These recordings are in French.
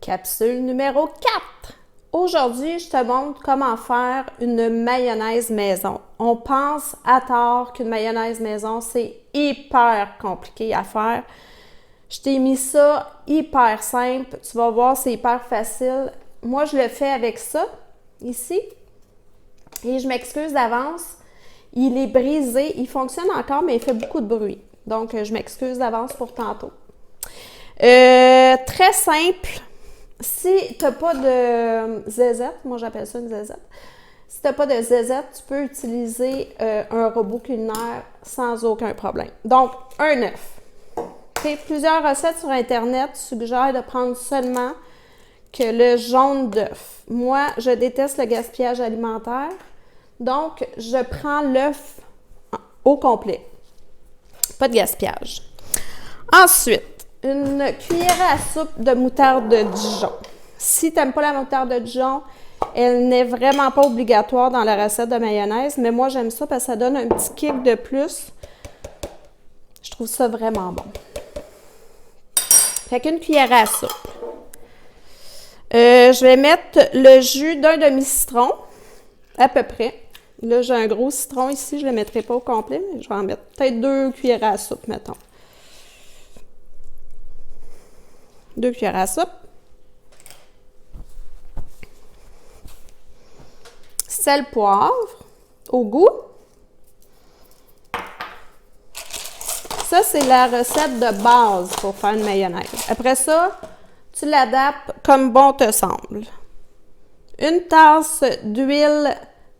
Capsule numéro 4. Aujourd'hui, je te montre comment faire une mayonnaise maison. On pense à tort qu'une mayonnaise maison, c'est hyper compliqué à faire. Je t'ai mis ça hyper simple. Tu vas voir, c'est hyper facile. Moi, je le fais avec ça, ici. Et je m'excuse d'avance. Il est brisé. Il fonctionne encore, mais il fait beaucoup de bruit. Donc, je m'excuse d'avance pour tantôt. Très simple. Si tu n'as pas de zézette, moi j'appelle ça une zézette, si tu n'as pas de zézette, tu peux utiliser un robot culinaire sans aucun problème. Donc, un œuf. Okay. Plusieurs recettes sur Internet suggèrent de prendre seulement que le jaune d'œuf. Moi, je déteste le gaspillage alimentaire, donc je prends l'œuf au complet. Pas de gaspillage. Ensuite, une cuillère à soupe de moutarde de Dijon. Si tu n'aimes pas la moutarde de Dijon, elle n'est vraiment pas obligatoire dans la recette de mayonnaise, mais moi j'aime ça parce que ça donne un petit kick de plus. Je trouve ça vraiment bon. Fait qu'une cuillère à soupe. Je vais mettre le jus d'un demi-citron, à peu près. Là, j'ai un gros citron ici, je ne le mettrai pas au complet, mais je vais en mettre peut-être 2 cuillères à soupe, mettons. 2 cuillères à soupe. Sel, poivre au goût. Ça, c'est la recette de base pour faire une mayonnaise. Après ça, tu l'adaptes comme bon te semble. Une tasse d'huile.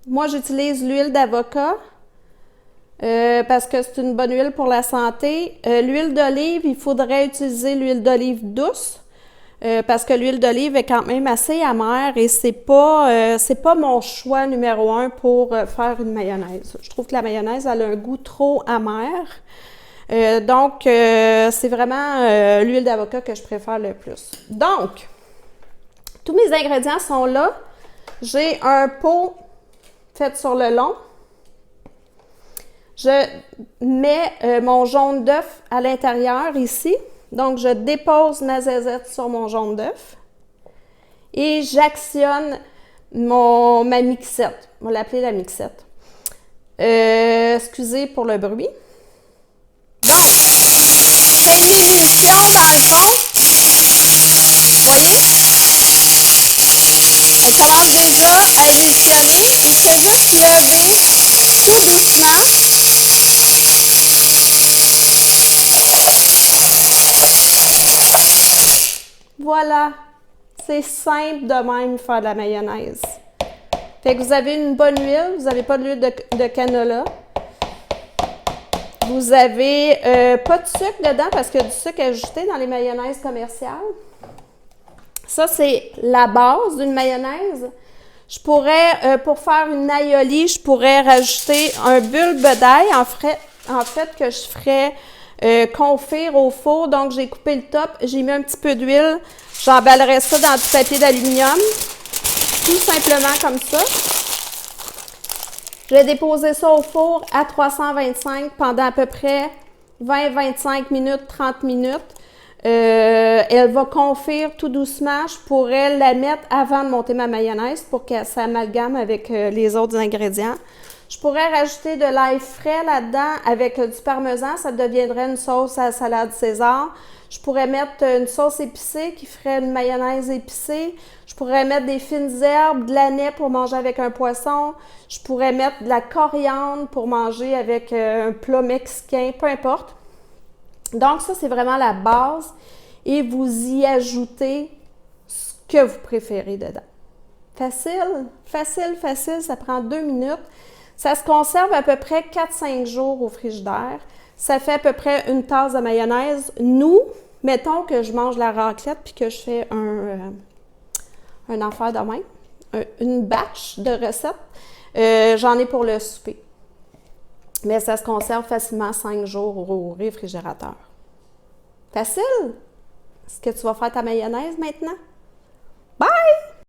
Moi, j'utilise l'huile d'avocat parce que c'est une bonne huile pour la santé. L'huile d'olive, il faudrait utiliser l'huile d'olive douce. Parce que l'huile d'olive est quand même assez amère et c'est pas mon choix numéro 1 pour faire une mayonnaise. Je trouve que la mayonnaise elle a un goût trop amer. Donc, c'est vraiment l'huile d'avocat que je préfère le plus. Donc, tous mes ingrédients sont là. J'ai un pot fait sur le long. Je mets mon jaune d'œuf à l'intérieur ici. Donc, je dépose ma zézette sur mon jaune d'œuf et j'actionne ma mixette. On va l'appeler la mixette. Excusez pour le bruit. Donc, c'est une émulsion dans le fond. Voyez? Elle commence déjà à additionner. Il fait juste lever tout doucement. Voilà, c'est simple de même faire de la mayonnaise. Fait que vous avez une bonne huile, vous n'avez pas de l'huile de canola. Vous avez pas de sucre dedans parce qu'il y a du sucre ajouté dans les mayonnaises commerciales. Ça, c'est la base d'une mayonnaise. Je pourrais, pour faire une aioli, je pourrais rajouter un bulbe d'ail, en fait que je ferais confire au four. Donc, j'ai coupé le top, j'ai mis un petit peu d'huile. J'emballerai ça dans du papier d'aluminium. Tout simplement comme ça. Je vais déposer ça au four à 325 pendant à peu près 20-25 minutes, 30 minutes. Elle va confire tout doucement. Je pourrais la mettre avant de monter ma mayonnaise pour qu'elle s'amalgame avec les autres ingrédients. Je pourrais rajouter de l'ail frais là-dedans avec du parmesan. Ça deviendrait une sauce à salade César. Je pourrais mettre une sauce épicée qui ferait une mayonnaise épicée. Je pourrais mettre des fines herbes, de l'aneth pour manger avec un poisson. Je pourrais mettre de la coriandre pour manger avec un plat mexicain, peu importe. Donc ça, c'est vraiment la base. Et vous y ajoutez ce que vous préférez dedans. Facile, facile, facile. Ça prend 2 minutes. Ça se conserve à peu près 4-5 jours au frigidaire. Ça fait à peu près une tasse de mayonnaise. Nous, mettons que je mange la raclette puis que je fais un affaire de même, une batch de recettes. J'en ai pour le souper. Mais ça se conserve facilement 5 jours au réfrigérateur. Facile? Est-ce que tu vas faire ta mayonnaise maintenant?